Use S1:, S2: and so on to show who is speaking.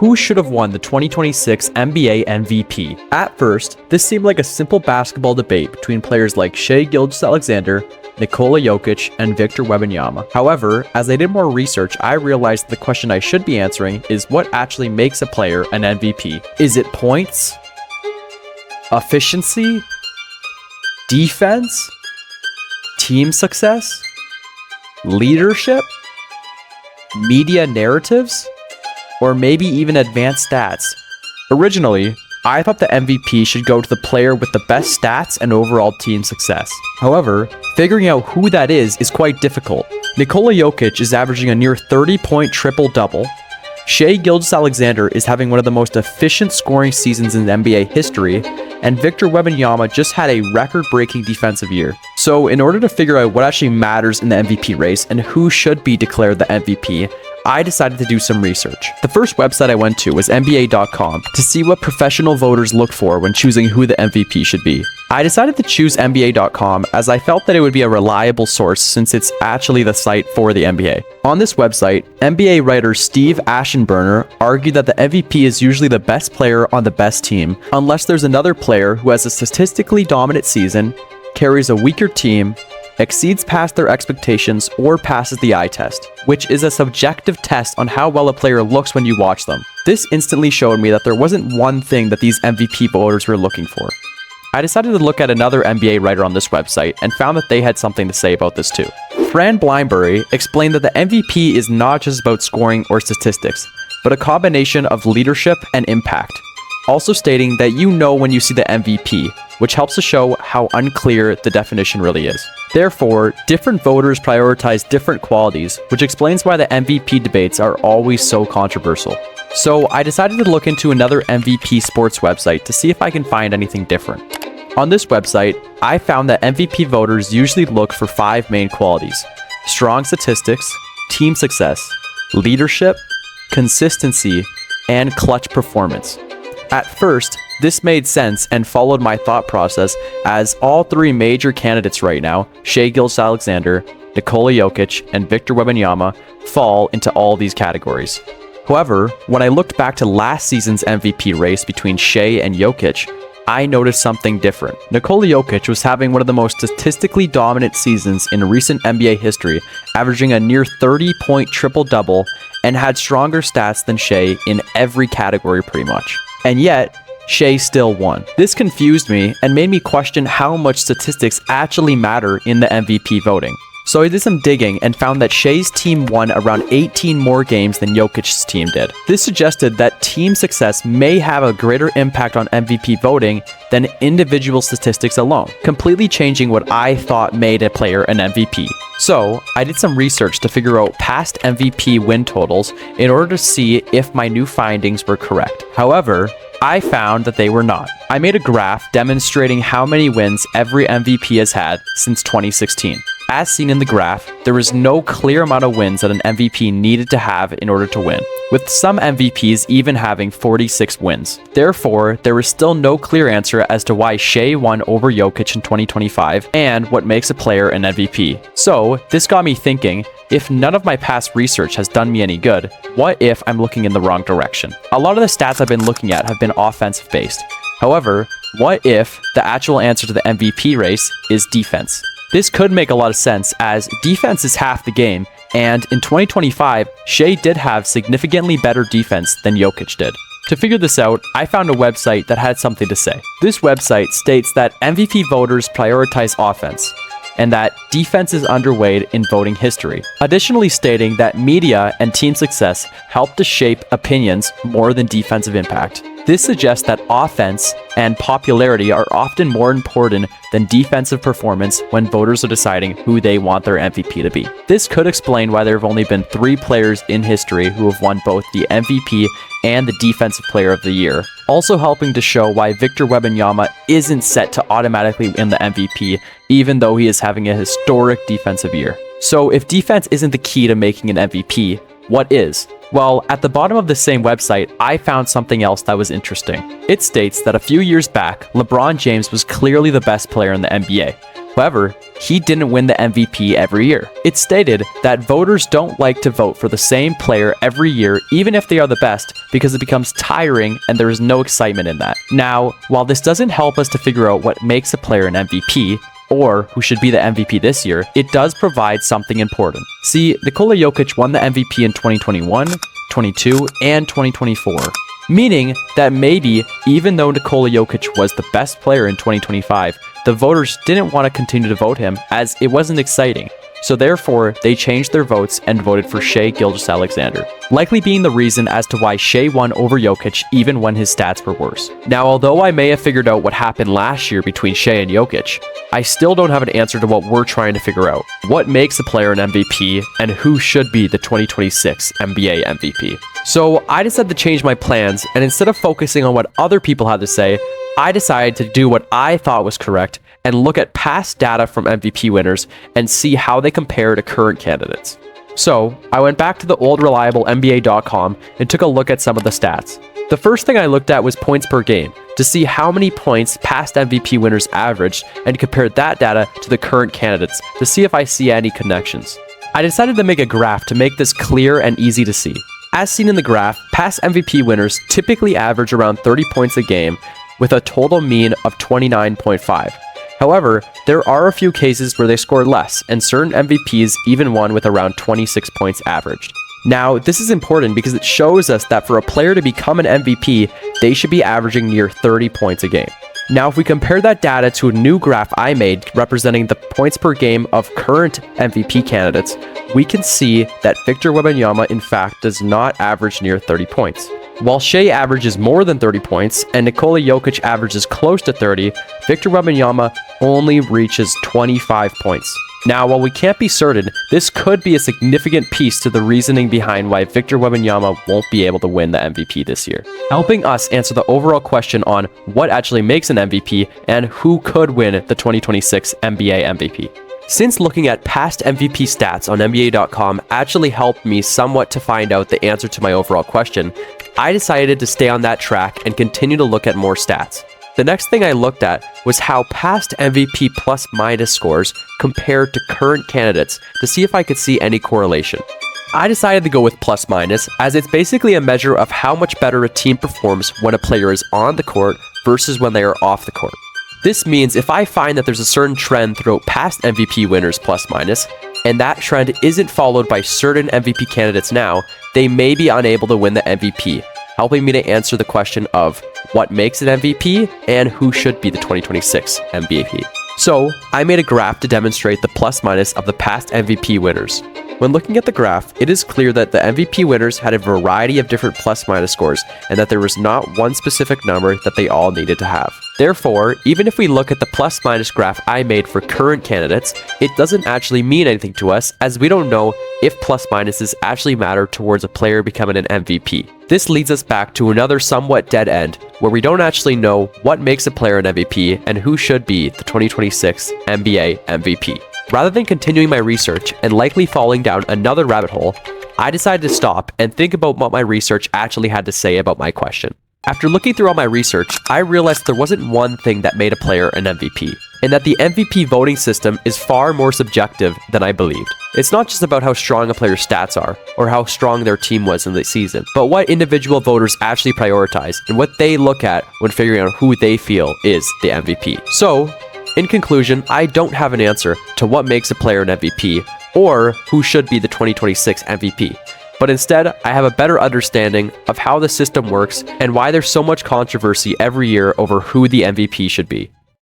S1: Who should have won the 2026 NBA MVP? At first, this seemed like a simple basketball debate between players like Shai Gilgeous-Alexander, Nikola Jokic, and Victor Wembanyama. However, as I did more research, I realized the question I should be answering is what actually makes a player an MVP? Is it points? Efficiency? Defense? Team success? Leadership? Media narratives? Or maybe even advanced stats? Originally, I thought the MVP should go to the player with the best stats and overall team success. However, figuring out who that is quite difficult. Nikola Jokic is averaging a near 30-point triple-double. Shai Gilgeous-Alexander is having one of the most efficient scoring seasons in NBA history, and Victor Wembanyama just had a record-breaking defensive year. So in order to figure out what actually matters in the MVP race and who should be declared the MVP, I decided to do some research. The first website I went to was NBA.com to see what professional voters look for when choosing who the MVP should be. I decided to choose NBA.com as I felt that it would be a reliable source since it's actually the site for the NBA. On this website, NBA writer Steve Aschenbrenner argued that the MVP is usually the best player on the best team, unless there's another player who has a statistically dominant season, carries a weaker team, exceeds past their expectations, or passes the eye test, which is a subjective test on how well a player looks when you watch them. This instantly showed me that there wasn't one thing that these MVP voters were looking for. I decided to look at another NBA writer on this website and found that they had something to say about this too. Fran Blinebury explained that the MVP is not just about scoring or statistics, but a combination of leadership and impact. Also stating that you know when you see the MVP, which helps to show how unclear the definition really is. Therefore, different voters prioritize different qualities, which explains why the MVP debates are always so controversial. So I decided to look into another MVP sports website to see if I can find anything different. On this website, I found that MVP voters usually look for 5 main qualities: strong statistics, team success, leadership, consistency, and clutch performance. At first, this made sense and followed my thought process, as all 3 major candidates right now, Shai Gilgeous-Alexander, Nikola Jokic, and Victor Wembanyama, fall into all these categories. However, when I looked back to last season's MVP race between Shai and Jokic, I noticed something different. Nikola Jokic was having one of the most statistically dominant seasons in recent NBA history, averaging a near 30-point triple-double, and had stronger stats than Shai in every category pretty much. And yet, Shai still won. This confused me and made me question how much statistics actually matter in the MVP voting. So I did some digging and found that Shai's team won around 18 more games than Jokic's team did. This suggested that team success may have a greater impact on MVP voting than individual statistics alone, completely changing what I thought made a player an MVP. So I did some research to figure out past MVP win totals in order to see if my new findings were correct. However, I found that they were not. I made a graph demonstrating how many wins every MVP has had since 2016. As seen in the graph, there was no clear amount of wins that an MVP needed to have in order to win, with some MVPs even having 46 wins. Therefore, there was still no clear answer as to why Shai won over Jokic in 2025 and what makes a player an MVP. So, this got me thinking, if none of my past research has done me any good, what if I'm looking in the wrong direction? A lot of the stats I've been looking at have been offensive based. However, what if the actual answer to the MVP race is defense? This could make a lot of sense, as defense is half the game, and in 2025, Shai did have significantly better defense than Jokic did. To figure this out, I found a website that had something to say. This website states that MVP voters prioritize offense, and that defense is underweight in voting history. Additionally stating that media and team success help to shape opinions more than defensive impact. This suggests that offense and popularity are often more important than defensive performance when voters are deciding who they want their MVP to be. This could explain why there have only been 3 players in history who have won both the MVP and the Defensive Player of the Year, also helping to show why Victor Wembanyama isn't set to automatically win the MVP, even though he is having a historic defensive year. So if defense isn't the key to making an MVP, what is? Well, at the bottom of the same website, I found something else that was interesting. It states that a few years back, LeBron James was clearly the best player in the NBA. However, he didn't win the MVP every year. It stated that voters don't like to vote for the same player every year, even if they are the best, because it becomes tiring and there is no excitement in that. Now, while this doesn't help us to figure out what makes a player an MVP, or who should be the MVP this year, it does provide something important. See, Nikola Jokic won the MVP in 2021, 22, and 2024. Meaning that maybe, even though Nikola Jokic was the best player in 2025, the voters didn't want to continue to vote him as it wasn't exciting. So therefore, they changed their votes and voted for Shai Gilgeous-Alexander, likely being the reason as to why Shai won over Jokic even when his stats were worse. Now, although I may have figured out what happened last year between Shai and Jokic, I still don't have an answer to what we're trying to figure out. What makes a player an MVP, and who should be the 2026 NBA MVP? So I decided to change my plans, and instead of focusing on what other people had to say, I decided to do what I thought was correct and look at past data from MVP winners and see how they compare to current candidates. So I went back to the old reliable NBA.com and took a look at some of the stats. The first thing I looked at was points per game to see how many points past MVP winners averaged and compared that data to the current candidates to see if I see any connections. I decided to make a graph to make this clear and easy to see. As seen in the graph, past MVP winners typically average around 30 points a game with a total mean of 29.5. However, there are a few cases where they scored less, and certain MVPs even won with around 26 points averaged. Now, this is important because it shows us that for a player to become an MVP, they should be averaging near 30 points a game. Now, if we compare that data to a new graph I made representing the points per game of current MVP candidates, we can see that Victor Wembanyama in fact does not average near 30 points. While Shai averages more than 30 points and Nikola Jokic averages close to 30, Victor Wembanyama only reaches 25 points. Now, while we can't be certain, this could be a significant piece to the reasoning behind why Victor Wembanyama won't be able to win the MVP this year, helping us answer the overall question on what actually makes an MVP and who could win the 2026 NBA MVP. Since looking at past MVP stats on NBA.com actually helped me somewhat to find out the answer to my overall question, I decided to stay on that track and continue to look at more stats. The next thing I looked at was how past MVP plus-minus scores compared to current candidates to see if I could see any correlation. I decided to go with plus-minus as it's basically a measure of how much better a team performs when a player is on the court versus when they are off the court. This means if I find that there's a certain trend throughout past MVP winners plus-minus, and that trend isn't followed by certain MVP candidates now, they may be unable to win the MVP, helping me to answer the question of what makes an MVP and who should be the 2026 MVP. So, I made a graph to demonstrate the plus-minus of the past MVP winners. When looking at the graph, it is clear that the MVP winners had a variety of different plus-minus scores, and that there was not one specific number that they all needed to have. Therefore, even if we look at the plus-minus graph I made for current candidates, it doesn't actually mean anything to us, as we don't know if plus-minuses actually matter towards a player becoming an MVP. This leads us back to another somewhat dead end, where we don't actually know what makes a player an MVP and who should be the 2026 NBA MVP. Rather than continuing my research and likely falling down another rabbit hole, I decided to stop and think about what my research actually had to say about my question. After looking through all my research, I realized there wasn't one thing that made a player an MVP, and that the MVP voting system is far more subjective than I believed. It's not just about how strong a player's stats are, or how strong their team was in the season, but what individual voters actually prioritize and what they look at when figuring out who they feel is the MVP. So, in conclusion, I don't have an answer to what makes a player an MVP, or who should be the 2026 MVP. But instead, I have a better understanding of how the system works and why there's so much controversy every year over who the MVP should be.